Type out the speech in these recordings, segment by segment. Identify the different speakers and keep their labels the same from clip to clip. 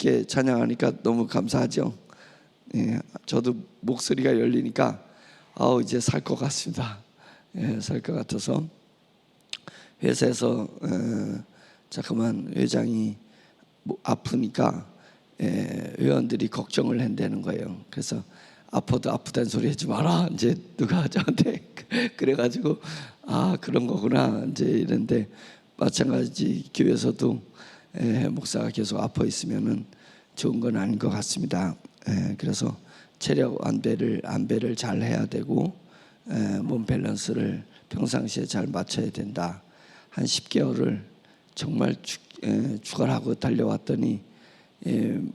Speaker 1: 이렇게 찬양하니까 너무 감사하죠. 예, 저도 목소리가 열리니까 이제 살 것 같습니다. 예, 살 것 같아서 회사에서 자꾸만 회장이 아프니까 회원들이 걱정을 한다는 거예요. 그래서 아파도 아프다는 소리 하지 마라. 이제 누가 저한테 그래가지고 그런 거구나 이제 이런데, 마찬가지 교회에서도 목사가 계속 아파 있으면은 좋은 건 아닌 것 같습니다. 그래서 체력 안배를 잘 해야 되고 몸 밸런스를 평상시에 잘 맞춰야 된다. 한 10개월을 정말 죽어라고 달려왔더니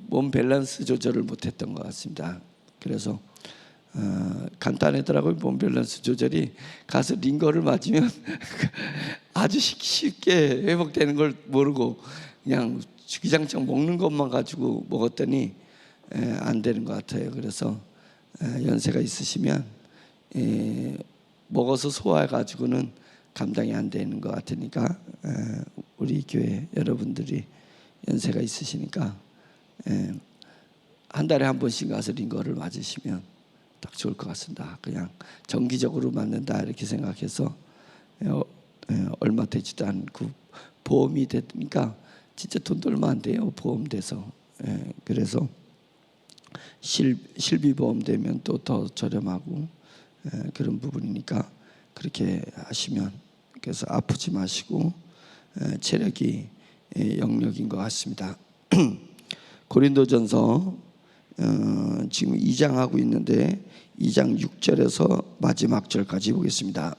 Speaker 1: 몸 밸런스 조절을 못했던 것 같습니다. 그래서 간단하더라고요. 몸 밸런스 조절이. 가서 링거를 맞으면 아주 쉽게 회복되는 걸 모르고 그냥 주기장창 먹는 것만 가지고 먹었더니 안 되는 것 같아요. 그래서 연세가 있으시면 먹어서 소화해 가지고는 감당이 안 되는 것 같으니까 우리 교회 여러분들이 연세가 있으시니까 한 달에 한 번씩 가서 링거를 맞으시면 딱 좋을 것 같습니다. 그냥 정기적으로 맞는다 이렇게 생각해서 얼마 되지도 않고 보험이 되니까 진짜 돈도 얼마 안 돼요. 보험 돼서. 그래서 실비보험 되면 또 더 저렴하고 그런 부분이니까 그렇게 하시면, 그래서 아프지 마시고 체력이 영역인 것 같습니다. 고린도전서 지금 2장 하고 있는데 2장 6절에서 마지막 절까지 보겠습니다.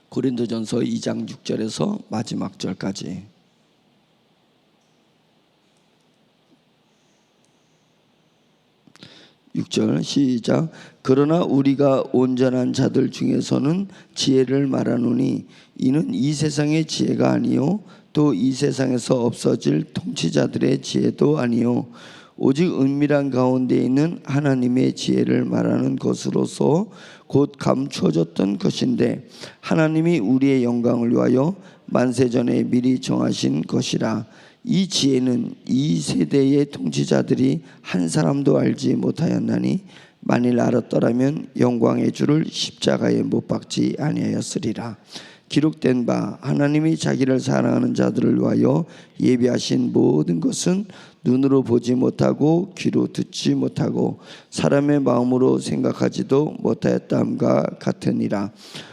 Speaker 1: 고린도전서 2장 6절에서 마지막 절까지. 6절 시작. 그러나 우리가 온전한 자들 중에서는 지혜를 말하노니 이는 이 세상의 지혜가 아니요 또 이 세상에서 없어질 통치자들의 지혜도 아니요 오직 은밀한 가운데 있는 하나님의 지혜를 말하는 것으로서 곧 감추어졌던 것인데 하나님이 우리의 영광을 위하여 만세전에 미리 정하신 것이라. 이 지혜는 이 세대의 통치자들이 한 사람도 알지 못하였나니 만일 알았더라면 영광의 주를 십자가에 못 박지 아니하였으리라. 기록된 바 하나님이 자기를 사랑하는 자들을 위하여 예비하신 모든 것은 눈으로 보지 못하고 귀로 듣지 못하고 사람의 마음으로 생각하지도 못하였다함과 같으니라.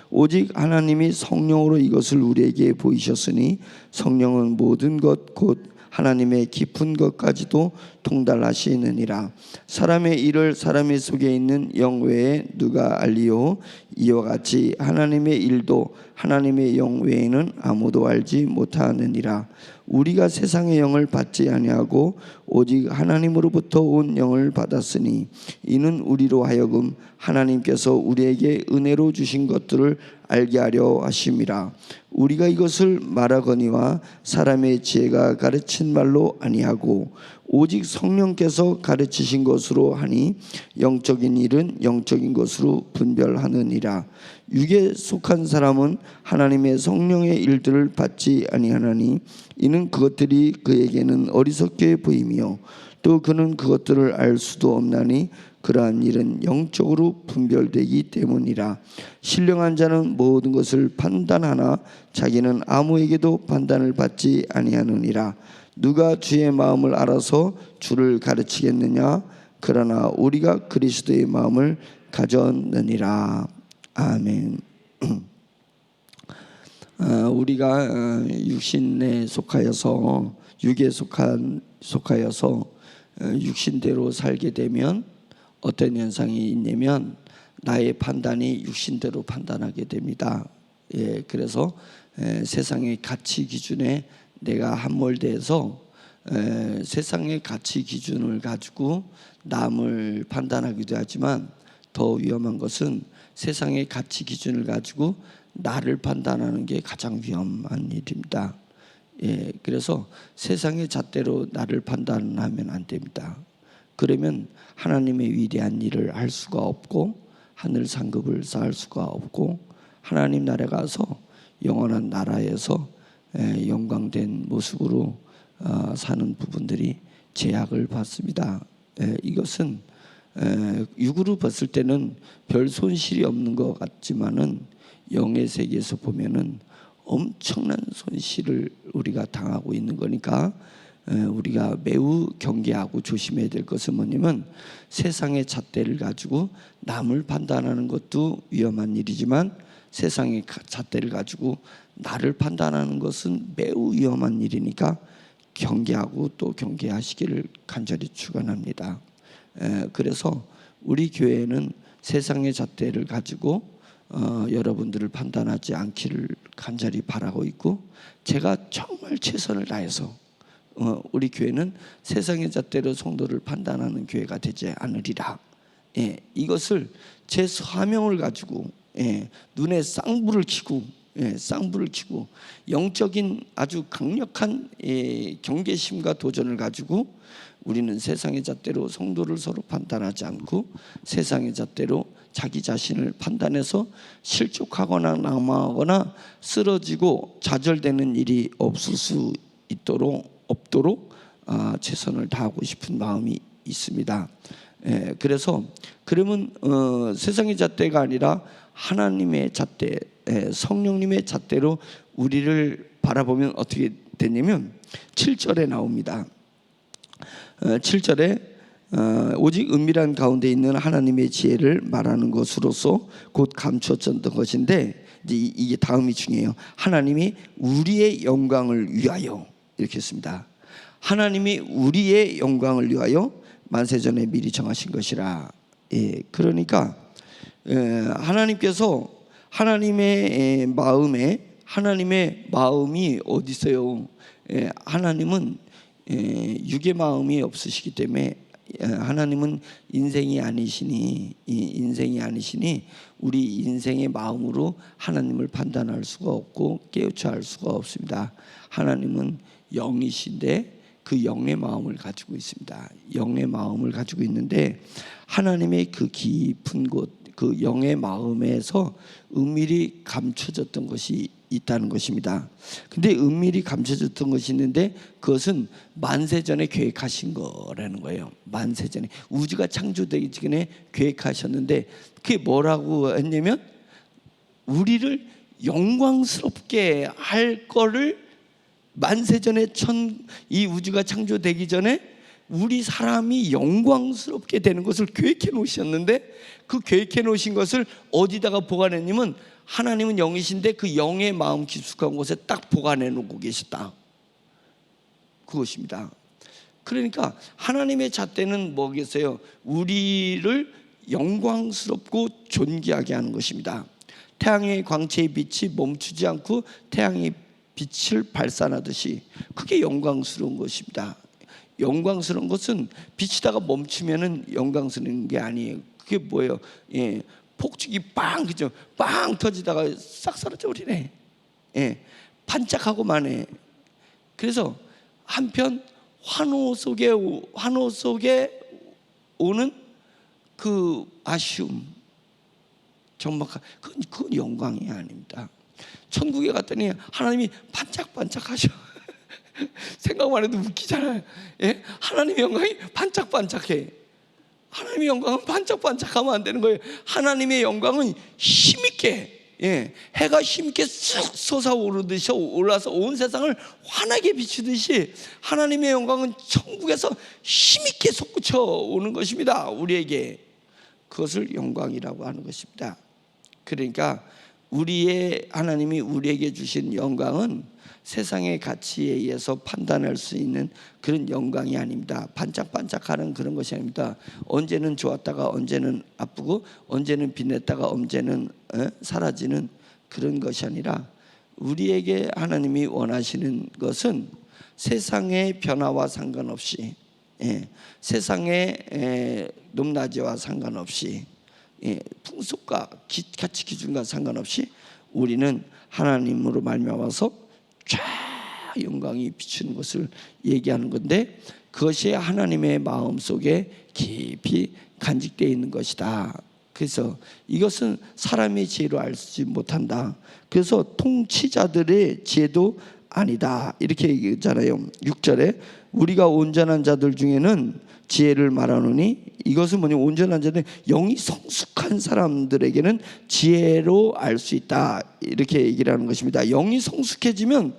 Speaker 1: 오직 하나님이 성령으로 이것을 우리에게 보이셨으니 성령은 모든 것 곧 하나님의 깊은 것까지도 통달하시느니라. 사람의 일을 사람의 속에 있는 영 외에 누가 알리요? 이와 같이 하나님의 일도 하나님의 영 외에는 아무도 알지 못하느니라. 우리가 세상의 영을 받지 아니하고 오직 하나님으로부터 온 영을 받았으니 이는 우리로 하여금 하나님께서 우리에게 은혜로 주신 것들을 알게 하려 하심이라. 우리가 이것을 말하거니와 사람의 지혜가 가르친 말로 아니하고 오직 성령께서 가르치신 것으로 하니 영적인 일은 영적인 것으로 분별하느니라. 육에 속한 사람은 하나님의 성령의 일들을 받지 아니하나니 이는 그것들이 그에게는 어리석게 보이며 또 그는 그것들을 알 수도 없나니 그러한 일은 영적으로 분별되기 때문이라. 신령한 자는 모든 것을 판단하나 자기는 아무에게도 판단을 받지 아니하느니라. 누가 주의 마음을 알아서 주를 가르치겠느냐? 그러나 우리가 그리스도의 마음을 가졌느니라. 아멘. 우리가 육신에 속하여서 육에 속하여서 육신대로 살게 되면 어떤 현상이 있냐면 나의 판단이 육신대로 판단하게 됩니다. 그래서 세상의 가치 기준에 내가 함몰돼서 세상의 가치 기준을 가지고 남을 판단하기도 하지만 더 위험한 것은 세상의 가치 기준을 가지고 나를 판단하는 게 가장 위험한 일입니다. 그래서 세상의 잣대로 나를 판단하면 안 됩니다. 그러면 하나님의 위대한 일을 할 수가 없고 하늘 상급을 쌓을 수가 없고 하나님 나라에 가서 영원한 나라에서 영광된 모습으로 사는 부분들이 제약을 받습니다. 이것은 육으로 봤을 때는 별 손실이 없는 것 같지만은 영의 세계에서 보면은 엄청난 손실을 우리가 당하고 있는 거니까 우리가 매우 경계하고 조심해야 될 것은 뭐냐면, 세상의 잣대를 가지고 남을 판단하는 것도 위험한 일이지만 세상의 잣대를 가지고 나를 판단하는 것은 매우 위험한 일이니까 경계하고 또 경계하시기를 간절히 축원합니다. 그래서 우리 교회는 세상의 잣대를 가지고 여러분들을 판단하지 않기를 간절히 바라고 있고, 제가 정말 최선을 다해서 우리 교회는 세상의 잣대로 성도를 판단하는 교회가 되지 않으리라. 이것을 제 사명을 가지고 눈에 쌍불을 켜고 영적인 아주 강력한 경계심과 도전을 가지고 우리는 세상의 잣대로 성도를 서로 판단하지 않고 세상의 잣대로 자기 자신을 판단해서 실족하거나 낙망하거나 쓰러지고 좌절되는 일이 없도록 최선을 다하고 싶은 마음이 있습니다. 그래서 그러면 세상의 잣대가 아니라 하나님의 잣대, 성령님의 잣대로 우리를 바라보면 어떻게 되냐면 7절에 나옵니다. 7절에 오직 은밀한 가운데 있는 하나님의 지혜를 말하는 것으로서 곧 감추었던 것인데, 이제 이게 다음이 중요해요. 하나님이 우리의 영광을 위하여, 이렇게 했습니다. 하나님이 우리의 영광을 위하여 만세전에 미리 정하신 것이라. 그러니까 하나님께서 하나님의 마음이 어디 있어요? 하나님은 육의 마음이 없으시기 때문에 하나님은 인생이 아니시니 우리 인생의 마음으로 하나님을 판단할 수가 없고 깨우쳐 알 수가 없습니다. 하나님은 영이신데 그 영의 마음을 가지고 있습니다. 영의 마음을 가지고 있는데 하나님의 그 깊은 곳, 그 영의 마음에서 은밀히 감춰졌던 것이 있다는 것입니다. 근데 은밀히 감춰졌던 것이 있는데 그것은 만세전에 계획하신 거라는 거예요. 만세전에, 우주가 창조되기 전에 계획하셨는데, 그게 뭐라고 했냐면 우리를 영광스럽게 할 거를 만세전에 이 우주가 창조되기 전에 우리 사람이 영광스럽게 되는 것을 계획해 놓으셨는데, 그 계획해 놓으신 것을 어디다가 보관했냐면 하나님은 영이신데 그 영의 마음 깊숙한 곳에 딱 보관해 놓고 계셨다, 그것입니다. 그러니까 하나님의 잣대는 뭐겠어요? 우리를 영광스럽고 존귀하게 하는 것입니다. 태양의 광채의 빛이 멈추지 않고 태양의 빛을 발산하듯이 그게 영광스러운 것입니다. 영광스러운 것은 빛이다가 멈추면은 영광스러운 게 아니에요. 그게 뭐예요? 폭죽이 그죠? 빵 터지다가 싹 사라져 버리네. 반짝하고 마네. 그래서 한편 환호 속에 오는 그 아쉬움, 정막한, 그건 영광이 아닙니다. 천국에 갔더니 하나님이 반짝반짝하셔. 생각만 해도 웃기잖아요. 하나님의 영광이 반짝반짝해. 하나님의 영광은 반짝반짝하면 안 되는 거예요. 하나님의 영광은 힘있게, 해가 힘있게 쑥 솟아오르듯이 올라서 온 세상을 환하게 비추듯이 하나님의 영광은 천국에서 힘있게 솟구쳐 오는 것입니다. 우리에게 그것을 영광이라고 하는 것입니다. 그러니까 하나님이 우리에게 주신 영광은 세상의 가치에 의해서 판단할 수 있는 그런 영광이 아닙니다. 반짝반짝하는 그런 것이 아닙니다. 언제는 좋았다가 언제는 아프고 언제는 빛냈다가 언제는 사라지는 그런 것이 아니라, 우리에게 하나님이 원하시는 것은 세상의 변화와 상관없이, 세상의 높낮이와 상관없이, 풍속과 가치 기준과 상관없이 우리는 하나님으로 말미암아서 쫙 영광이 비추는 것을 얘기하는 건데, 그것이 하나님의 마음속에 깊이 간직되어 있는 것이다. 그래서 이것은 사람의 지혜로 알지 못한다. 그래서 통치자들의 지혜도 아니다 이렇게 얘기했잖아요. 6절에 우리가 온전한 자들 중에는 지혜를 말하노니 이것은 뭐냐, 온전한 자는 영이 성숙한 사람들에게는 지혜로 알 수 있다 이렇게 얘기를 하는 것입니다. 영이 성숙해지면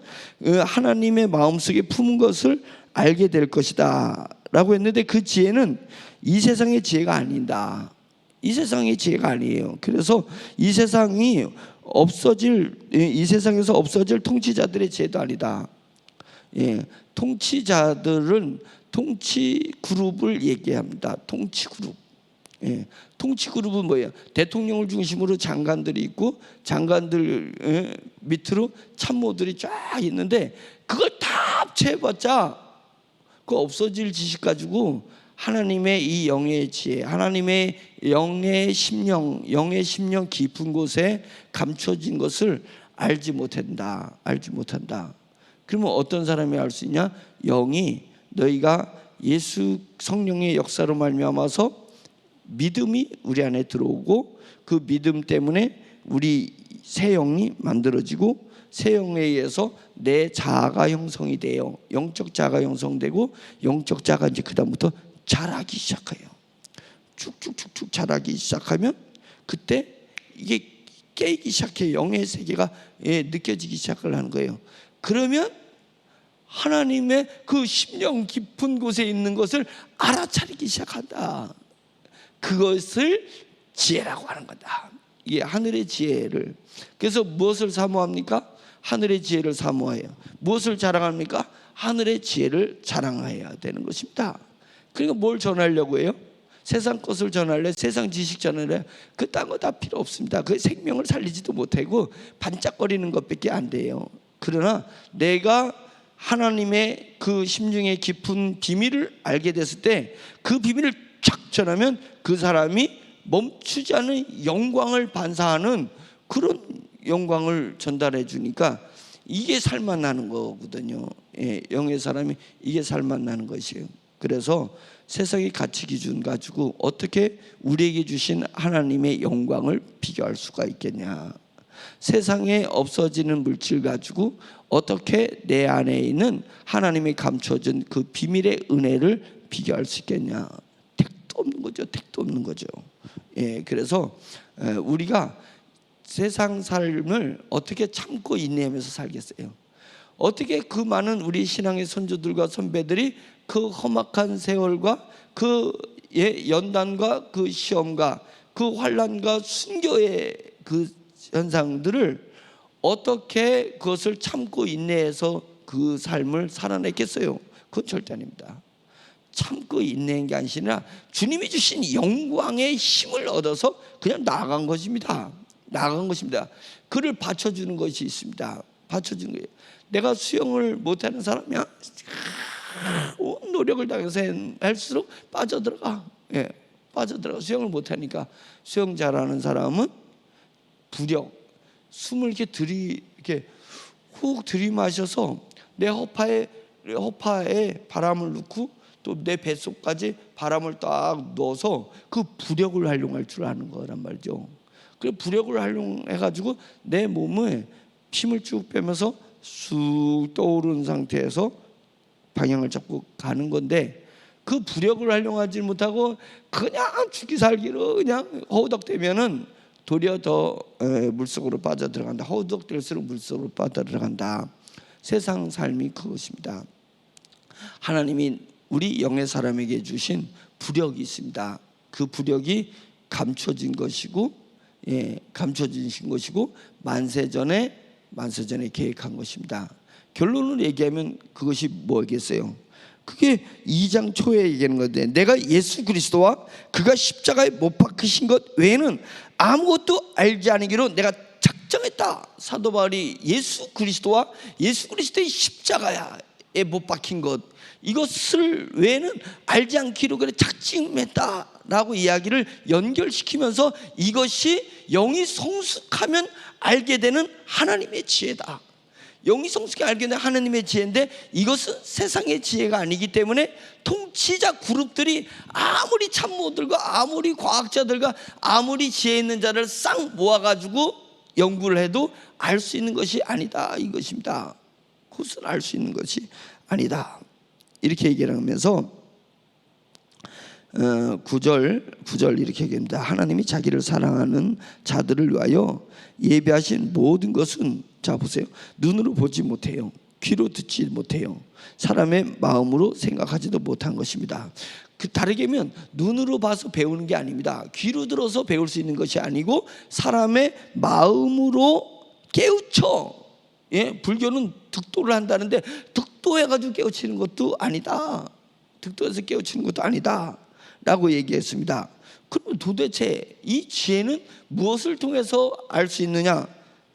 Speaker 1: 하나님의 마음속에 품은 것을 알게 될 것이다 라고 했는데, 그 지혜는 이 세상의 지혜가 아니다. 이 세상의 지혜가 아니에요. 그래서 이 세상에서 없어질 통치자들의 지혜도 아니다. 통치자들은 통치 그룹을 얘기합니다. 통치 그룹. 통치 그룹은 뭐예요? 대통령을 중심으로 장관들이 있고, 장관들 밑으로 참모들이 쫙 있는데, 그걸 다 합쳐봤자 그 없어질 지식 가지고 하나님의 이 영의 지혜, 하나님의 영의 심령 깊은 곳에 감춰진 것을 알지 못한다. 그러면 어떤 사람이 알 수 있냐? 영이, 너희가 예수 성령의 역사로 말미암아서 믿음이 우리 안에 들어오고, 그 믿음 때문에 우리 새 영이 만들어지고, 새 영에 의해서 내 자아가 형성이 돼요. 영적 자아가 형성되고, 영적 자아가 이제 그다음부터 자라기 시작해요. 쭉쭉쭉쭉 자라기 시작하면 그때 이게 깨기 시작해요. 영의 세계가 느껴지기 시작을 하는 거예요. 그러면 하나님의 그 심령 깊은 곳에 있는 것을 알아차리기 시작한다. 그것을 지혜라고 하는 거다. 이게 하늘의 지혜를. 그래서 무엇을 사모합니까? 하늘의 지혜를 사모해요. 무엇을 자랑합니까? 하늘의 지혜를 자랑해야 되는 것입니다. 그러니까 뭘 전하려고 해요? 세상 것을 전할래? 세상 지식 전할래? 그딴 거 다 필요 없습니다. 그 생명을 살리지도 못하고 반짝거리는 것밖에 안 돼요. 그러나 내가 하나님의 그 심중의 깊은 비밀을 알게 됐을 때, 그 비밀을 쫙 전하면 그 사람이 멈추지 않은 영광을 반사하는 그런 영광을 전달해 주니까 이게 살맛 나는 거거든요. 영의 사람이 이게 살맛 나는 것이에요. 그래서 세상의 가치 기준 가지고 어떻게 우리에게 주신 하나님의 영광을 비교할 수가 있겠냐? 세상에 없어지는 물질 가지고 어떻게 내 안에 있는 하나님이 감춰준 그 비밀의 은혜를 비교할 수 있겠냐? 택도 없는 거죠. 그래서 우리가 세상 삶을 어떻게 참고 인내하면서 살겠어요? 어떻게 그 많은 우리 신앙의 선조들과 선배들이 그 험악한 세월과 그 연단과 그 시험과 그 환난과 순교의 그 현상들을 어떻게 그것을 참고 인내해서 그 삶을 살아냈겠어요? 그건 절대 아닙니다. 참고 인내한 게 아니라 주님이 주신 영광의 힘을 얻어서 그냥 나아간 것입니다. 그를 받쳐주는 것이 있습니다. 받쳐주는 거예요. 내가 수영을 못하는 사람이야, 온 노력을 다해서 할수록 빠져들어가. 수영을 못하니까. 수영 잘하는 사람은 부력, 숨을 이렇게 훅 들이마셔서 내 허파에 바람을 넣고 또 내 뱃속까지 바람을 딱 넣어서 그 부력을 활용할 줄 아는 거란 말이죠. 그 부력을 활용해가지고 내 몸에 힘을 쭉 빼면서 쑥 떠오르는 상태에서 방향을 잡고 가는 건데, 그 부력을 활용하지 못하고 그냥 죽기 살기로 그냥 허우덕대면은 도리어 더 물속으로 빠져들어간다. 허우덕댈수록 물속으로 빠져들어간다. 세상 삶이 그것입니다. 하나님이 우리 영의 사람에게 주신 부력이 있습니다. 그 부력이 감춰진 것이고, 만세전에 계획한 것입니다. 결론을 얘기하면 그것이 뭐겠어요? 그게 2장 초에 얘기하는 건데, 내가 예수 그리스도와 그가 십자가에 못 박히신 것 외에는 아무것도 알지 않기로 내가 작정했다. 사도 바울이 예수 그리스도와 예수 그리스도의 십자가에 못 박힌 것, 이것을 외에는 알지 않기로 그래 작정했다라고 이야기를 연결시키면서 이것이 영이 성숙하면 알게 되는 하나님의 지혜다. 영이 성숙히 알게 되는 하나님의 지혜인데, 이것은 세상의 지혜가 아니기 때문에 통치자 그룹들이 아무리 참모들과 아무리 과학자들과 아무리 지혜 있는 자를 싹 모아가지고 연구를 해도 알 수 있는 것이 아니다, 이것입니다. 그것을 알 수 있는 것이 아니다. 이렇게 얘기를 하면서 9절 이렇게 얘기합니다. 하나님이 자기를 사랑하는 자들을 위하여 예비하신 모든 것은, 자 보세요, 눈으로 보지 못해요, 귀로 듣지 못해요, 사람의 마음으로 생각하지도 못한 것입니다. 다르게 하면 눈으로 봐서 배우는 게 아닙니다. 귀로 들어서 배울 수 있는 것이 아니고 사람의 마음으로 깨우쳐. 불교는 득도를 한다는데 득도해가지고 깨우치는 것도 아니다. 득도해서 깨우치는 것도 아니다 라고 얘기했습니다. 그럼 도대체 이 지혜는 무엇을 통해서 알 수 있느냐?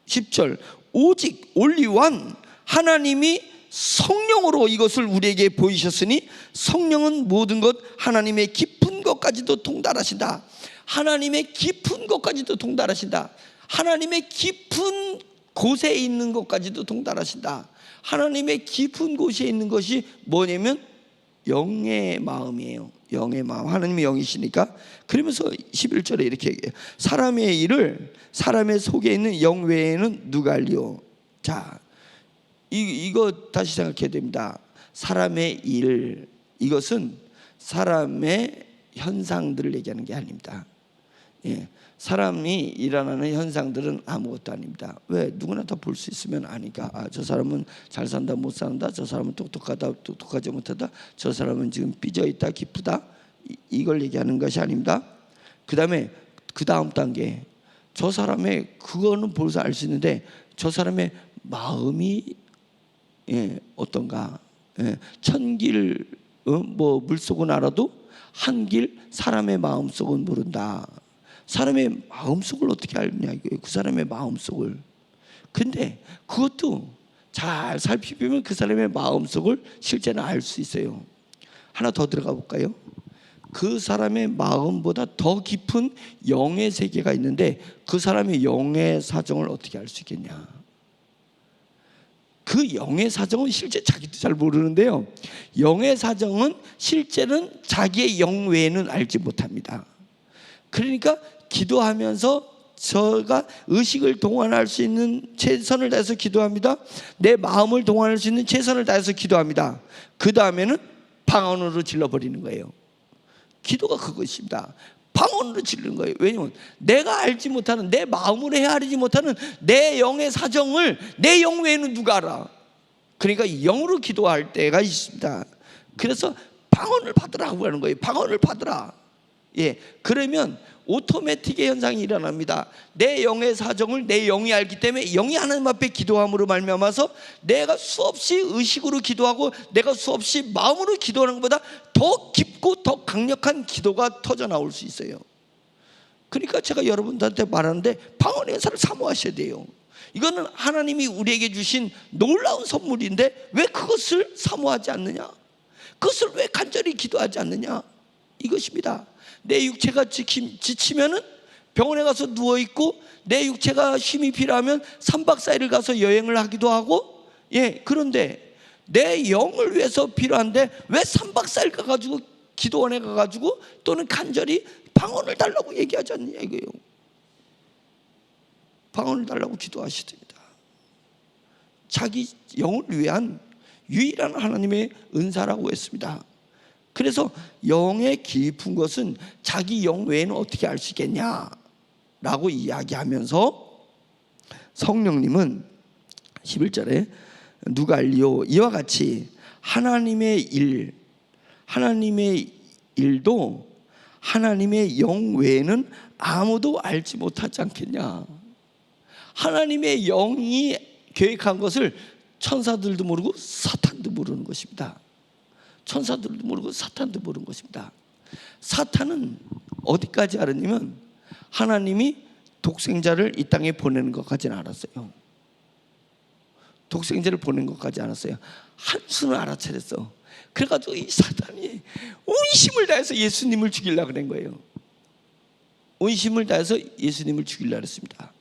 Speaker 1: 10절, 오직 only one, 하나님이 성령으로 이것을 우리에게 보이셨으니 성령은 모든 것, 하나님의 깊은 것까지도 통달하신다. 하나님의 깊은 것까지도 통달하신다. 하나님의 깊은 곳에 있는 것까지도 통달하신다. 하나님의 깊은 곳에 있는 것이 뭐냐면 영의 마음이에요. 영의 마음. 하나님이 영이시니까. 그러면서 11절에 이렇게 얘기해요. 사람의 일을 사람의 속에 있는 영 외에는 누가 알리오. 자, 이거 다시 생각해야 됩니다. 사람의 일, 이것은 사람의 현상들을 얘기하는 게 아닙니다. 사람이 일어나는 현상들은 아무것도 아닙니다. 왜? 누구나 다 볼 수 있으면 아니까. 저 사람은 잘 산다, 못 산다, 저 사람은 똑똑하다, 똑똑하지 못하다, 저 사람은 지금 삐져있다, 기쁘다, 이걸 얘기하는 것이 아닙니다. 그 다음에 그 다음 단계, 저 사람의, 그거는 벌써 알 수 있는데 저 사람의 마음이 어떤가. 천길 물속은 알아도 한길 사람의 마음속은 모른다. 사람의 마음속을 어떻게 알냐 이거예요. 그 사람의 마음속을. 근데 그것도 잘 살피면 그 사람의 마음속을 실제는 알 수 있어요. 하나 더 들어가 볼까요? 그 사람의 마음보다 더 깊은 영의 세계가 있는데 그 사람의 영의 사정을 어떻게 알 수 있겠냐. 그 영의 사정은 실제 자기도 잘 모르는데요, 영의 사정은 실제는 자기의 영 외에는 알지 못합니다. 그러니까 기도하면서 저가 의식을 동원할 수 있는 최선을 다해서 기도합니다. 내 마음을 동원할 수 있는 최선을 다해서 기도합니다. 그 다음에는 방언으로 질러버리는 거예요. 기도가 그것입니다. 방언으로 지르는 거예요. 왜냐하면 내가 알지 못하는, 내 마음으로 헤아리지 못하는 내 영의 사정을 내 영 외에는 누가 알아. 그러니까 영으로 기도할 때가 있습니다. 그래서 방언을 받으라고 하는 거예요. 방언을 받으라. 그러면 오토매틱의 현상이 일어납니다. 내 영의 사정을 내 영이 알기 때문에 영이 하나님 앞에 기도함으로 말미암아서 내가 수없이 의식으로 기도하고 내가 수없이 마음으로 기도하는 것보다 더 깊고 더 강력한 기도가 터져 나올 수 있어요. 그러니까 제가 여러분들한테 말하는데 방언의 현상을 사모하셔야 돼요. 이거는 하나님이 우리에게 주신 놀라운 선물인데 왜 그것을 사모하지 않느냐? 그것을 왜 간절히 기도하지 않느냐? 이것입니다. 내 육체가 지치면은 병원에 가서 누워있고, 내 육체가 쉼이 필요하면 3박 4일을 가서 여행을 하기도 하고, 그런데 내 영을 위해서 필요한데 왜 3박 4일 가가지고 기도원에 가가지고 또는 간절히 방언을 달라고 얘기하지 않느냐 이거예요. 방언을 달라고 기도하시됩니다. 자기 영을 위한 유일한 하나님의 은사라고 했습니다. 그래서 영의 깊은 것은 자기 영 외에는 어떻게 알 수 있겠냐 라고 이야기하면서 성령님은 11절에 누가 알리오. 이와 같이 하나님의 일도 하나님의 영 외에는 아무도 알지 못하지 않겠냐. 하나님의 영이 계획한 것을 천사들도 모르고 사탄도 모르는 것입니다. 천사들도 모르고 사탄도 모르는 것입니다. 사탄은 어디까지 알았냐면 하나님이 독생자를 이 땅에 보내는 것까지는 알았어요. 독생자를 보낸 것까지 알았어요. 한수는 알아차렸어. 그래가지고 이 사탄이 온 힘을 다해서 예수님을 죽이려고 그런 거예요. 온 힘을 다해서 예수님을 죽이려고 했습니다.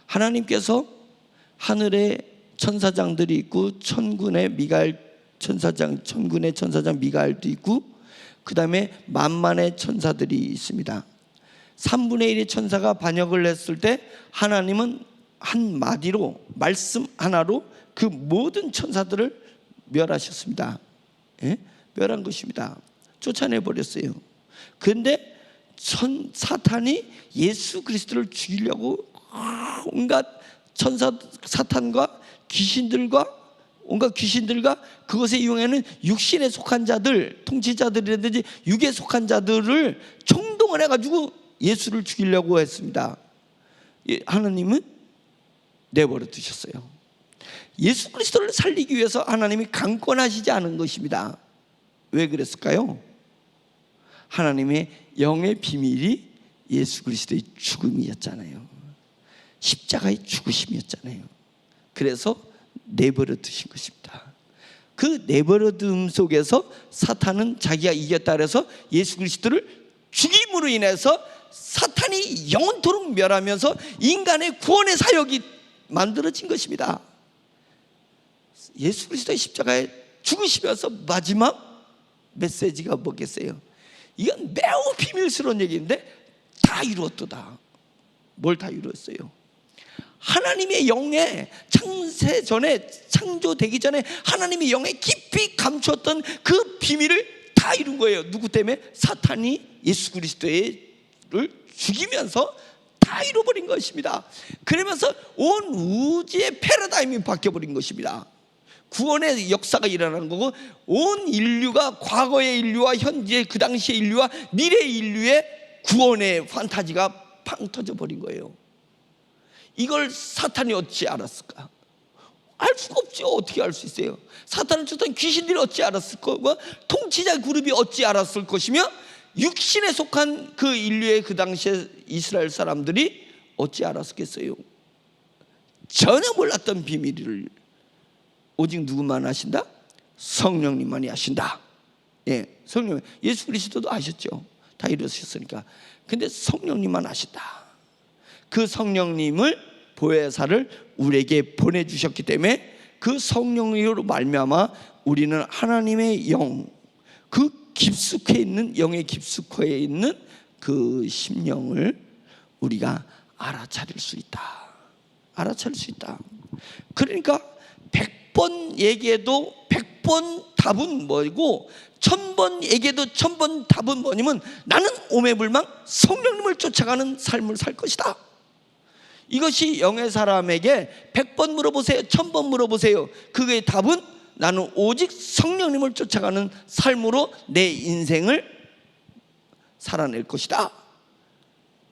Speaker 1: 하나님께서 하늘에 천사장들이 있고 천군의 천사장 미가엘도 있고, 그 다음에 만만의 천사들이 있습니다. 3분의 1의 천사가 반역을 했을 때 하나님은 한 마디로, 말씀 하나로 그 모든 천사들을 멸하셨습니다. 예? 멸한 것입니다. 쫓아내 버렸어요. 그런데 사탄이 예수 그리스도를 죽이려고 온갖 사탄과 귀신들과 온갖 귀신들과 그것에 이용하는 육신에 속한 자들, 통치자들이라든지 육에 속한 자들을 총동원 해가지고 예수를 죽이려고 했습니다. 하나님은 내버려 두셨어요. 예수 그리스도를 살리기 위해서 하나님이 강권하시지 않은 것입니다. 왜 그랬을까요? 하나님의 영의 비밀이 예수 그리스도의 죽음이었잖아요. 십자가의 죽으심이었잖아요. 그래서 내버려 두신 것입니다. 그 내버려 둠 속에서 사탄은 자기가 이겼다 그래서 예수 그리스도를 죽임으로 인해서 사탄이 영원토록 멸하면서 인간의 구원의 사역이 만들어진 것입니다. 예수 그리스도의 십자가에 죽으시면서 마지막 메시지가 뭐겠어요? 이건 매우 비밀스러운 얘기인데 다 이루었도다. 뭘 다 이루었어요? 하나님의 영에 창세 전에, 창조되기 전에 하나님의 영에 깊이 감추었던 그 비밀을 다 이룬 거예요. 누구 때문에? 사탄이 예수 그리스도를 죽이면서 다 이루어버린 것입니다. 그러면서 온 우주의 패러다임이 바뀌어버린 것입니다. 구원의 역사가 일어나는 거고, 온 인류가 과거의 인류와 현재 그 당시의 인류와 미래의 인류의 구원의 판타지가 팡 터져버린 거예요. 이걸 사탄이 어찌 알았을까? 알 수가 없죠. 어떻게 알 수 있어요? 사탄을 쫓던 귀신들이 어찌 알았을 거고, 통치자 그룹이 어찌 알았을 것이며, 육신에 속한 그 인류의 그 당시에 이스라엘 사람들이 어찌 알았겠어요? 전혀 몰랐던 비밀을 오직 누구만 아신다? 성령님만이 아신다. 예, 성령. 예수 그리스도도 아셨죠. 다 이루셨으니까. 근데 성령님만 아신다. 그 성령님을 보혜사를 우리에게 보내주셨기 때문에 그 성령으로 말미암아 우리는 하나님의 영, 그 깊숙해 있는 영의 깊숙해 있는 그 심령을 우리가 알아차릴 수 있다. 알아차릴 수 있다. 그러니까 100번 얘기해도 100번 답은 뭐고, 1000번 얘기해도 1000번 답은 뭐냐면 나는 오매불망 성령님을 쫓아가는 삶을 살 것이다. 이것이 영의 사람에게 100번 물어보세요, 1000번 물어보세요. 그게 답은 나는 오직 성령님을 쫓아가는 삶으로 내 인생을 살아낼 것이다.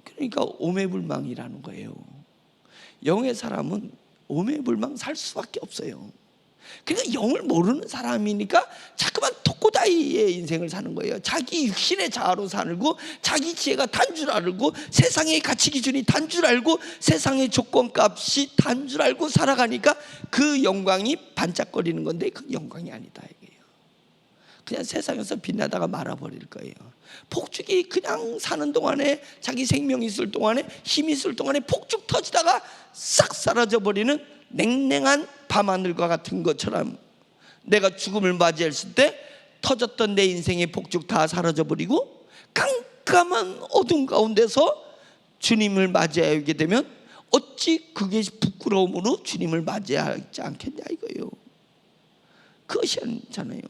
Speaker 1: 그러니까 오매불망이라는 거예요. 영의 사람은 오매불망 살 수밖에 없어요. 그러니까 영을 모르는 사람이니까 자꾸만 독고다이의 인생을 사는 거예요. 자기 육신의 자아로 살고, 자기 지혜가 단 줄 알고, 세상의 가치 기준이 단 줄 알고, 세상의 조건값이 단 줄 알고 살아가니까 그 영광이 반짝거리는 건데 그 영광이 아니다 이게요. 그냥 세상에서 빛나다가 말아버릴 거예요. 폭죽이 그냥 사는 동안에, 자기 생명이 있을 동안에, 힘이 있을 동안에 폭죽 터지다가 싹 사라져버리는 냉랭한 밤하늘과 같은 것처럼, 내가 죽음을 맞이했을 때 터졌던 내 인생의 폭죽 다 사라져버리고 깜깜한 어둠 가운데서 주님을 맞이하게 되면 어찌 그게 부끄러움으로 주님을 맞이하지 않겠냐 이거예요. 그것이 아니잖아요.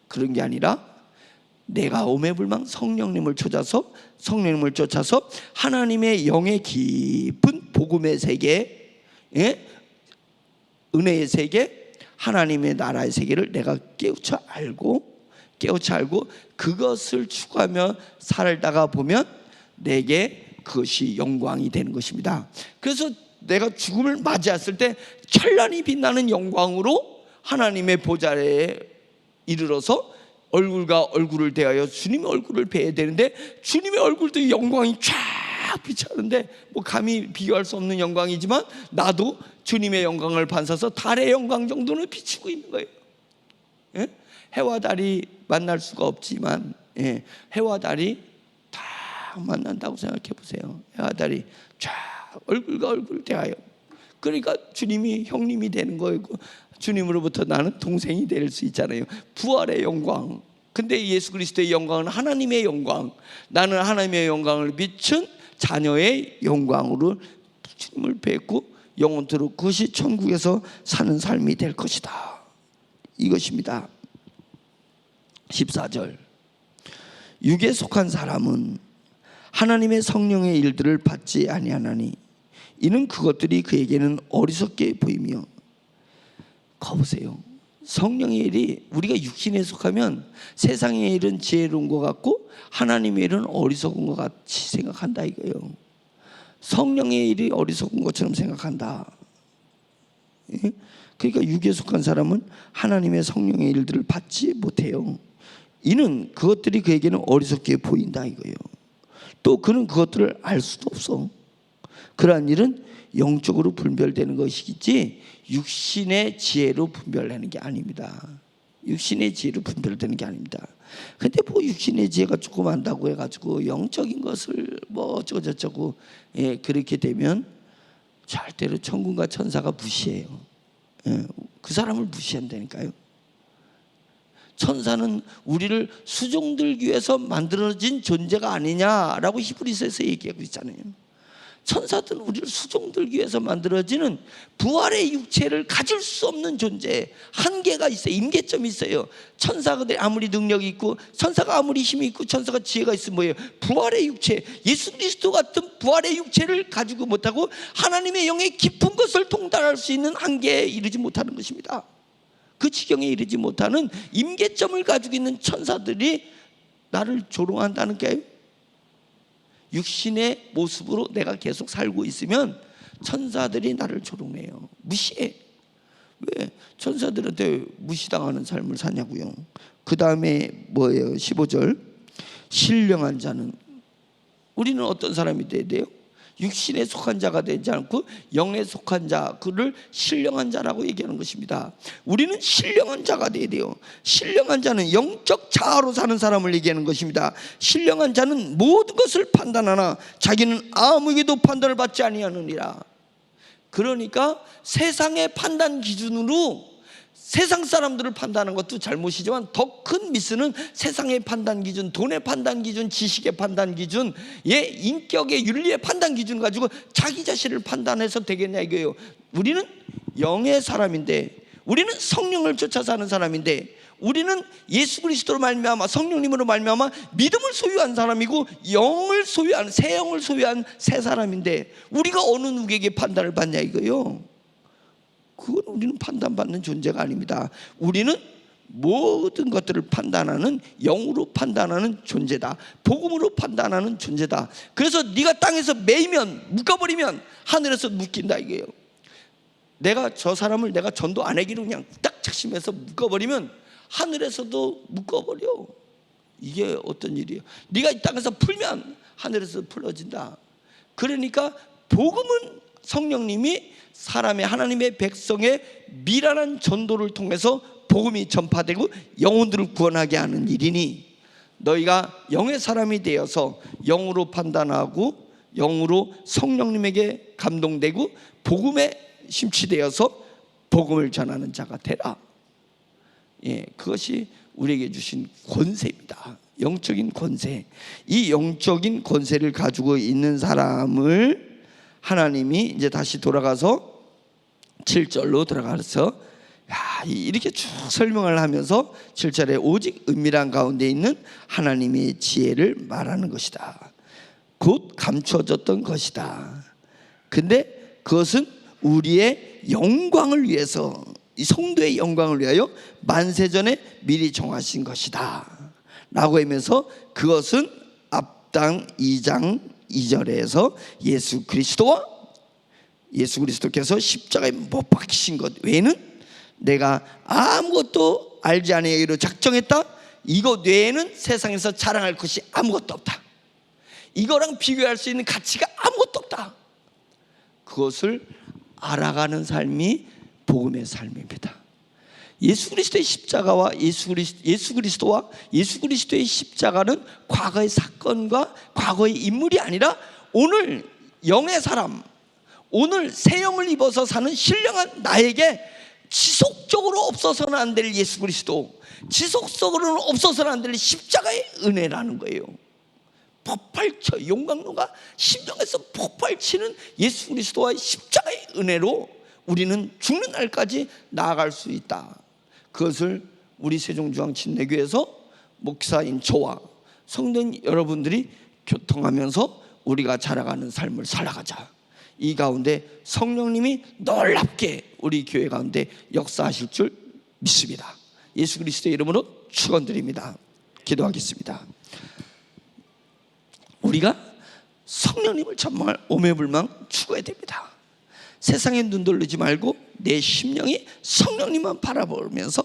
Speaker 1: 그런 게 아니라 내가 오매불망 성령님을 쫓아서 하나님의 영의 깊은 복음의 세계, 은혜의 세계, 하나님의 나라의 세계를 내가 깨우쳐 알고 그것을 추구하며 살다가 보면 내게 그것이 영광이 되는 것입니다. 그래서 내가 죽음을 맞이했을 때 찬란히 빛나는 영광으로 하나님의 보좌에 이르러서 얼굴과 얼굴을 대하여 주님의 얼굴을 뵈야 되는데, 주님의 얼굴도 영광이 쫙 비치는데 뭐 감히 비교할 수 없는 영광이지만 나도 주님의 영광을 반사해서 달의 영광 정도는 비치고 있는 거예요. 예? 해와 달이 만날 수가 없지만, 해와 달이 다 만난다고 생각해 보세요. 해와 달이 쫙 얼굴과 얼굴을 대하여, 그러니까 주님이 형님이 되는 거고, 주님으로부터 나는 동생이 될 수 있잖아요. 부활의 영광. 근데 예수 그리스도의 영광은 하나님의 영광, 나는 하나님의 영광을 비춘 자녀의 영광으로 주님을 뵙고 영원토록 그것이 천국에서 사는 삶이 될 것이다. 이것입니다. 14절, 육에 속한 사람은 하나님의 성령의 일들을 받지 아니하나니 이는 그것들이 그에게는 어리석게 보이며. 거보세요. 성령의 일이, 우리가 육신에 속하면 세상의 일은 지혜로운 것 같고 하나님의 일은 어리석은 것 같이 생각한다 이거예요. 성령의 일이 어리석은 것처럼 생각한다. 그러니까 육에 속한 사람은 하나님의 성령의 일들을 받지 못해요. 이는 그것들이 그에게는 어리석게 보인다 이거예요. 또 그는 그것들을 알 수도 없어. 그러한 일은 영적으로 분별되는 것이지 육신의 지혜로 분별하는 게 아닙니다. 육신의 지혜로 분별되는 게 아닙니다. 근데 뭐 육신의 지혜가 조금 안다고 해가지고 영적인 것을 뭐 어쩌고 저쩌고, 그렇게 되면 절대로 천군과 천사가 무시해요. 그 사람을 무시한다니까요. 천사는 우리를 수종들기 위해서 만들어진 존재가 아니냐라고 히브리서에서 얘기하고 있잖아요. 천사들은 우리를 수종들기 위해서 만들어지는 부활의 육체를 가질 수 없는 존재, 한계가 있어요. 임계점이 있어요. 천사들이 아무리 능력이 있고 천사가 아무리 힘이 있고 천사가 지혜가 있으면 뭐예요? 부활의 육체, 예수 그리스도 같은 부활의 육체를 가지고 못하고 하나님의 영의 깊은 것을 통달할 수 있는 한계에 이르지 못하는 것입니다. 그 지경에 이르지 못하는 임계점을 가지고 있는 천사들이 나를 조롱한다는 게요. 육신의 모습으로 내가 계속 살고 있으면 천사들이 나를 조롱해요. 무시해. 왜 천사들한테 무시당하는 삶을 사냐고요. 그 다음에 뭐예요? 15절, 신령한 자는, 우리는 어떤 사람이 돼야 돼요? 육신에 속한 자가 되지 않고 영에 속한 자, 그를 신령한 자라고 얘기하는 것입니다. 우리는 신령한 자가 되어야 돼요. 신령한 자는 영적 자아로 사는 사람을 얘기하는 것입니다. 신령한 자는 모든 것을 판단하나 자기는 아무에게도 판단을 받지 아니하느니라. 그러니까 세상의 판단 기준으로 세상 사람들을 판단하는 것도 잘못이지만 더 큰 미스는 세상의 판단 기준, 돈의 판단 기준, 지식의 판단 기준, 인격의 윤리의 판단 기준 가지고 자기 자신을 판단해서 되겠냐 이거예요. 우리는 영의 사람인데, 우리는 성령을 쫓아 사는 사람인데, 우리는 예수 그리스도로 말미암아 성령님으로 말미암아 믿음을 소유한 사람이고 영을 소유한, 새 영을 소유한 새 사람인데 우리가 어느 누구에게 판단을 받냐 이거예요. 그건 우리는 판단받는 존재가 아닙니다. 우리는 모든 것들을 판단하는, 영으로 판단하는 존재다. 복음으로 판단하는 존재다. 그래서 네가 땅에서 매이면, 묶어버리면 하늘에서 묶인다 이게요. 내가 저 사람을 내가 전도 안 하기로 그냥 딱 작심해서 묶어버리면 하늘에서도 묶어버려. 이게 어떤 일이에요? 네가 이 땅에서 풀면 하늘에서 풀어진다. 그러니까 복음은 성령님이 사람의, 하나님의 백성의 미란한 전도를 통해서 복음이 전파되고 영혼들을 구원하게 하는 일이니, 너희가 영의 사람이 되어서 영으로 판단하고 영으로 성령님에게 감동되고 복음에 심취되어서 복음을 전하는 자가 되라. 그것이 우리에게 주신 권세입니다. 영적인 권세. 이 영적인 권세를 가지고 있는 사람을 하나님이 이제 다시 돌아가서 7절로 들어가서 이렇게 쭉 설명을 하면서 7절에 오직 은밀한 가운데 있는 하나님의 지혜를 말하는 것이다. 곧 감춰졌던 것이다. 근데 그것은 우리의 영광을 위해서, 이 성도의 영광을 위하여 만세전에 미리 정하신 것이다 라고 하면서, 그것은 앞당 2장 2절에서 예수 그리스도께서 십자가에 못 박히신 것 외에는 내가 아무것도 알지 아니하기로 작정했다. 이것 외에는 세상에서 자랑할 것이 아무것도 없다. 이거랑 비교할 수 있는 가치가 아무것도 없다. 그것을 알아가는 삶이 복음의 삶입니다. 예수 그리스도의 십자가와 예수 그리스도와 예수 그리스도의 십자가는 과거의 사건과 과거의 인물이 아니라 오늘 영의 사람, 오늘 새 영을 입어서 사는 신령한 나에게 지속적으로 없어서는 안 될 예수 그리스도, 지속적으로는 없어서는 안 될 십자가의 은혜라는 거예요. 폭발쳐 용광로가 심정에서 폭발치는 예수 그리스도와의 십자가의 은혜로 우리는 죽는 날까지 나아갈 수 있다. 그것을 우리 세종중앙침례교회에서 목사인 저와 성도인 여러분들이 교통하면서 우리가 자라가는 삶을 살아가자. 이 가운데 성령님이 놀랍게 우리 교회 가운데 역사하실 줄 믿습니다. 예수 그리스도의 이름으로 축원드립니다. 기도하겠습니다. 우리가 성령님을 정말 오매불망 추구해야 됩니다. 세상에 눈 돌리지 말고 내 심령이 성령님만 바라보면서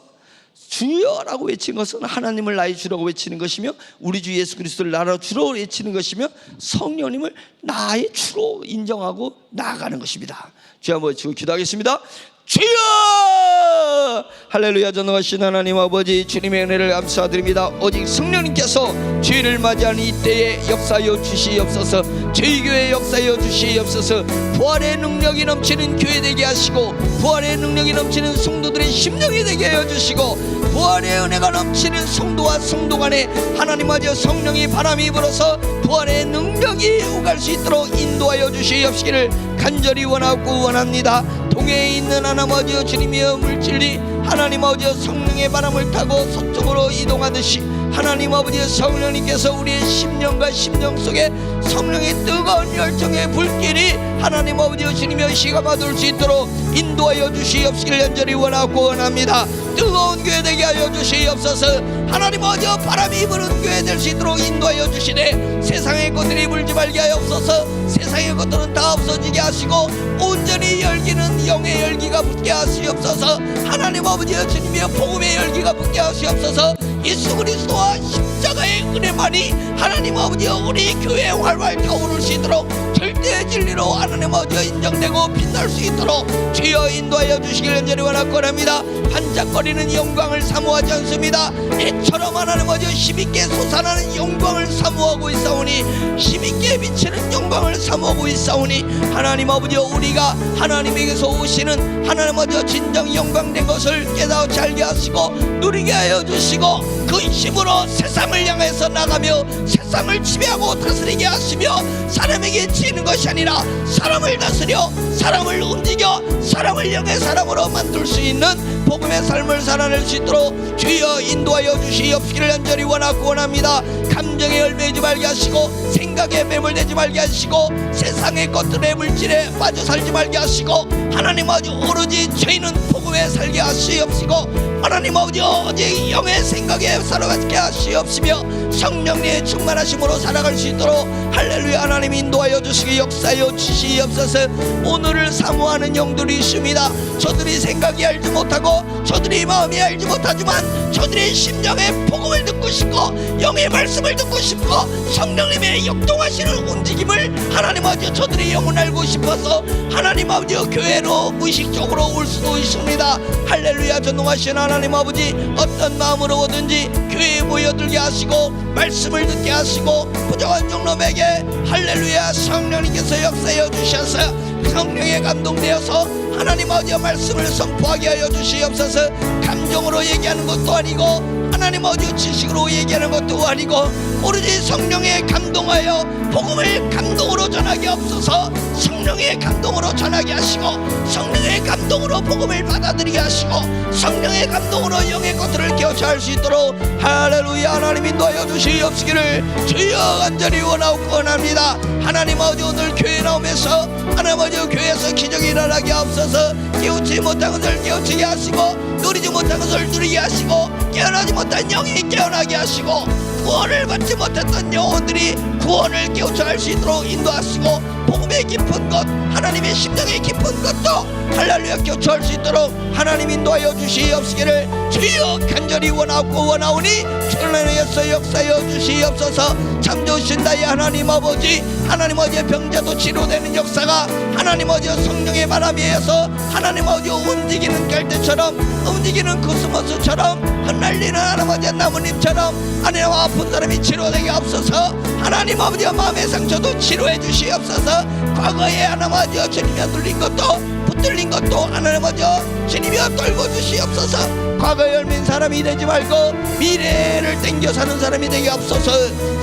Speaker 1: 주여라고 외치는 것은 하나님을 나의 주라고 외치는 것이며 우리 주 예수 그리스도를 나라 주로 외치는 것이며 성령님을 나의 주로 인정하고 나아가는 것입니다. 주여 한번 외치고 기도하겠습니다. 주여! 할렐루야. 전능하신 하나님 아버지, 주님의 은혜를 감사드립니다. 오직 성령님께서 주의를 맞이하는 이때에 역사하여 주시옵소서. 저희 교회 역사하여 주시옵소서. 부활의 능력이 넘치는 교회 되게 하시고 부활의 능력이 넘치는 성도들의 심령이 되게 하여 주시고 부활의 은혜가 넘치는 성도와 성도 간에 하나님 아버지 성령이 바람이 불어서 부활의 능력이 오갈 수 있도록 인도하여 주시옵시기를 간절히 원하고 원합니다. 동해에 있는 하나님 아버지 주님의 물질이 하나님 아버지 성령의 바람을 타고 서쪽으로 이동하듯이 하나님 아버지 성령님께서 우리의 심령과 심령 속에 성령의 뜨거운 열정의 불길이 하나님 아버지 주님의 시가 받을 수 있도록 인도하여 주시옵시기를 간절히 원하고 원합니다. 뜨거운 교회 되게 하여 주시옵소서. 하나님 아버지 바람이 부는 교회 될 수 있도록 인도하여 주시되 세상의 것들이 물지 말게 하옵소서. 세상의 것들은 다 없어지게 하시고 온전히 열기는 영의 열기가 붙게 하시옵소서. 하나님 아버지 주님의 복음의 열기가 붙게 하시옵소서. 예수 그리스도와 십자가의 은혜만이 하나님 아버지 우리 교회에 활활 타오를 수 있도록 절대 진리로 하나님 아버지 인정되고 빛날 수 있도록 주여 인도하여 주시길 간절히 원하옵나이다. 반짝거리는 영광을 사모하지 않습니다. 애처럼 하나님 아버지 힘있게 솟아나는 영광을 사모하고 있사오니 힘있게 비치는 영광을 사모하고 있사오니 하나님 아버지 우리가 하나님에게서 오시는 하나님 아버지 진정 영광된 것을 깨닫지 알게 하시고 누리게 하여 주시고 그 힘으로 세상을 향해서 나가며 세상을 지배하고 다스리게 하시며 사람에게 지는 것이 아니라 사람을 다스려 사람을 움직여 사람을 영의 사람으로 만들 수 있는 복음의 삶을 살아낼 수 있도록 주여 인도하여 주시옵기를 간절히 원하고 원합니다. 감정에 얽매이지 말게 하시고 생각에 매몰되지 말게 하시고 세상의 것들의 물질에 빠져 살지 말게 하시고 하나님 아버지 오로지 저희는 복음에 살게 하시옵시고 하나님 아버지 오직 영의 생각에 살아가게 하시옵시며 성령님의 충만하심으로 살아갈 수 있도록 할렐루야 하나님 인도하여 주시기 역사하여 주시옵소서. 오늘을 사모하는 영들이 있습니다. 저들이 생각이 알지 못하고 저들이 마음이 알지 못하지만 저들의 심령에 복음을 듣고 싶고 영의 말씀을 듣고 싶고 성령님의 역동하시는 움직임을 하나님 아버지 저들의 영혼 알고 싶어서 하나님 아버지 교회로 무의식적으로 올 수도 있습니다. 할렐루야 전능하신 하나님 아버지 어떤 마음으로 오든지 교회에 모여들게 하시고 말씀을 듣게 하시고 부족한 종놈에게 할렐루야 성령님께서 역사하여 주셔서 성령에 감동되어서 하나님 아버지 말씀을 선포하게 하여 주시옵소서. 감정으로 얘기하는 것도 아니고 하나님 아버지 지식으로 얘기하는 것도 아니고 오로지 성령에 감동하여 복음을 감동으로 전하게 없어서 성령의 감동으로 전하게 하시고 성령의 감동으로 복음을 받아들이게 하시고 성령의 감동으로 영의 것들을 깨우쳐 수 있도록 할렐루야 하나님 인도하여 주시옵시기를 주여 간절히 원하고 원합니다. 하나님 아버지 오늘 교회 나오면서 하나님 아버지 교회에서 기적이 일어나게 하옵소서. 깨우치 못한 것을 깨우치게 하시고 누리지 못한 것을 누리게 하시고 깨어나지 못한 영이 깨어나게 하시고 구원을 받지 못했던 영혼들이 구원을 깨우쳐 할 수 있도록 인도하시고 복음의 깊은 것 하나님의 심령의 깊은 것도 할렐루야 깨우쳐 할 수 있도록 하나님 인도하여 주시옵시기를 주여 간절히 원하고 원하오니 천년에서 역사하여 주시옵소서. 참 좋으신 나의 하나님 아버지 하나님 아버지의 병자도 치료되는 역사가 하나님 아버지 성령의 바람에 의해서 하나님 아버지 움직이는 갈대처럼 움직이는 코스모스처럼 흩날리는 하나님 아버지 나무님처럼 하나님 아픈 사람이 치료되게 없어서 하나님 아버지의 마음의 상처도 치료해 주시옵소서. 주셔서 과거에 하나님 아버지 주님이 눌린 것도 붙들린 것도 하나님 아버지 주님이 떨고 주시옵소서. 과거에 얽힌 사람이 되지 말고 미래를 땡겨 사는 사람이 되게 없어서,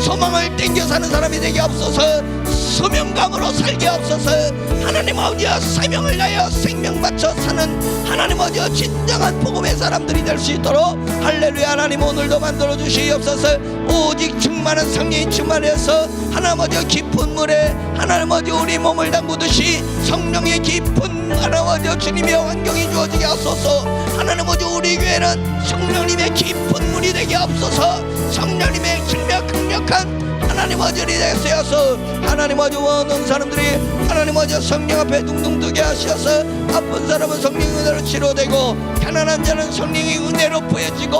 Speaker 1: 소망을 땡겨 사는 사람이 되게 없어서, 소명감으로 살게 없어서. 하나님 아버지 사명을 다하여 생명 바쳐 사는 하나님 아버지 진정한 복음의 사람들이 될 수 있도록 할렐루야. 하나님 오늘도 만들어 주시옵소서. 오직 충만한 성령이 충만해서 하나님 아버지 깊은 물에 하나님 아버지 우리 몸을 담그듯이 성령의 깊은 하나님 아버지 주님의 환경이 주어지게 하소서. 하나님 아버지 우리 교회는 성령님의 깊은 물이 되게 없어서 성령님의 강력한 하나님 아버지를 되세요서 하나님 아버지 원하는 사람들이 하나님 아버지 성령 앞에 둥둥 뜨게 하셔서 아픈 사람은 성령의 은혜로 치료되고 가난한 자는 성령의 은혜로 부여지고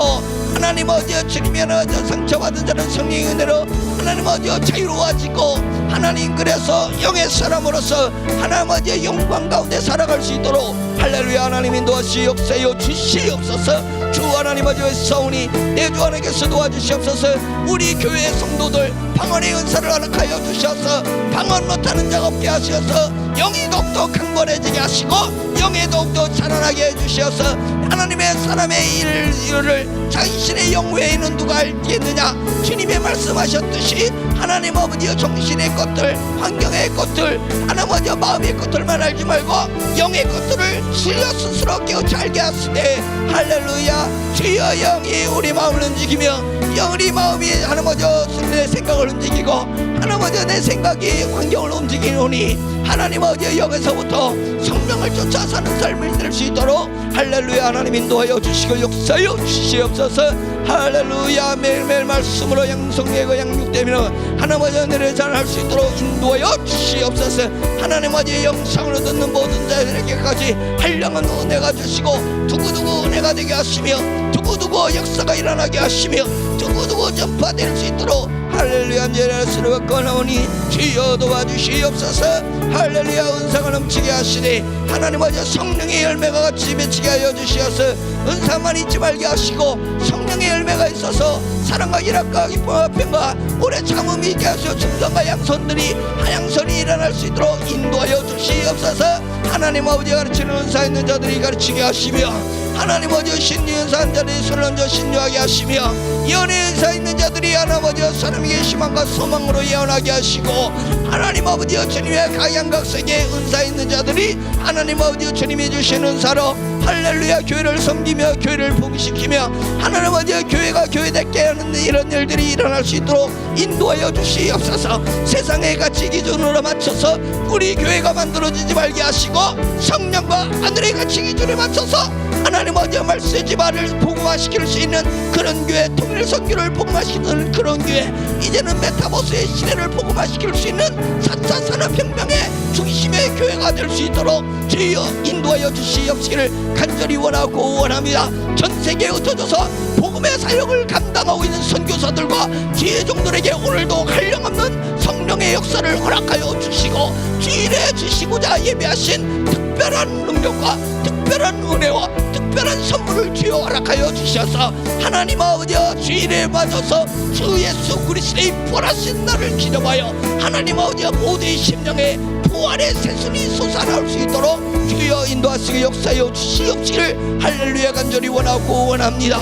Speaker 1: 하나님 아버지 주님의 하나님 상처받은 자는 성령의 은혜로 하나님 아버지 자유로워지고 하나님 그래서 영의 사람으로서 하나님 아버지의 영광 가운데 살아갈 수 있도록 할렐루야. 하나님 인도하시옵소서. 주시옵소서. 주 하나님 아버지의 싸우니 내 주 하나님께서 도와주시옵소서. 우리 교회의 성도들 방언의 은사를 허락하여 주셔서 방언 못하는 자가 없게 하셔서 영이 더욱더 강건해지게 하시고 영이 더욱더 자라나게 해주셔서 하나님의 사람의 일을 자신의 영 외에는 누가 알겠느냐. 주님의 말씀하셨듯이 하나님 아버지의 정신의 것들, 환경의 것들, 하나님 아버지의 마음의 것들만 알지 말고 영의 것들을 실려 스스로 깨우쳐 알게 하시되 할렐루야. 주여 영이 우리 마음을 움직이며 우리 마음이 하나님 아버지 내 생각을 움직이고 하나님 아버지 내 생각이 환경을 움직이노니 하나님 아버지 영에서부터 성령을 쫓아 사는 삶을 될 수 있도록 할렐루야. 하나님 인도하여 주시고 역사여 주시옵소서. 할렐루야. 매일매일 말씀으로 양성되고 양육되며 하나님 아버지 은혜를 잘할 수 있도록 인도하여 주시옵소서. 하나님 아버지 영상으로 듣는 모든 자들에게까지 한량한 은혜가 주시고 두고두고 은혜가 되게 하시며 두고두고 역사가 일어나게 하시며 두고두고 전파될 수 있도록 할렐루야. 예수를 받고 나오니 주여 도와주시옵소서. 할렐루야. 은사가 넘치게 하시니 하나님 아버지 성령의 열매가 같이 맺히게 하여 주시어서 은사만 잊지 말게 하시고 성령의 열매가 있어서 사랑과 희락과 기쁨과 평과 오래 참음이 있게 하시어 충성과 양손들이 하양선이 일어날 수 있도록 인도하여 주시옵소서. 하나님 아버지 가르치는 은사 있는 자들이 가르치게 하시며 하나님 아버지 신유 은사한 자들이 손을 얹어 신유하게 하시며 연애 은사 있는 자들이 하나님 아버지 사람에게 희망과 소망으로 예언하게 하시고 하나님 아버지 주님의 각양각색의 은사 있는 자들이 하나님 아버지 주님이 주신 은사로 할렐루야 교회를 섬기며 교회를 부흥시키며 하나님 아버지 교회가 교회답게 하는 이런 일들이 일어날 수 있도록 인도하여 주시옵소서. 세상의 가치 기준으로 맞춰서 우리 교회가 만들어지지 말게 하시고 성령과 하늘의 가치 기준에 맞춰서 하나님 아버지 말씀의 집안을 복음화시킬 수 있는 그런 교회, 통일 선교를 복음화시키는 그런 교회, 이제는 메타버스의 시대를 복음화시킬 수 있는 4차 산업혁명의 중심의 교회가 될 수 있도록 주여 인도하여 주시옵시기를 간절히 원하고 원합니다. 전 세계에 흩어져서 복음의 사역을 감당하고 있는 선교사들과 지혜종들에게 오늘도 한량없는 성령의 역사를 허락하여 주시고 주일에 주시고자 예배하신 특별한 능력과 특별한 은혜와 특별한 선물을 주여 허락하여 주셔서 하나님 아버지 주일에 맞아서 주 예수 그리스도의 부활하신 날을 기념하여 하나님 아버지 모두의 심령에 부활의 새순이 솟아나올 수 있도록 주여 인도하시고 역사여 주시옵시기를 할렐루야 간절히 원하고 원합니다.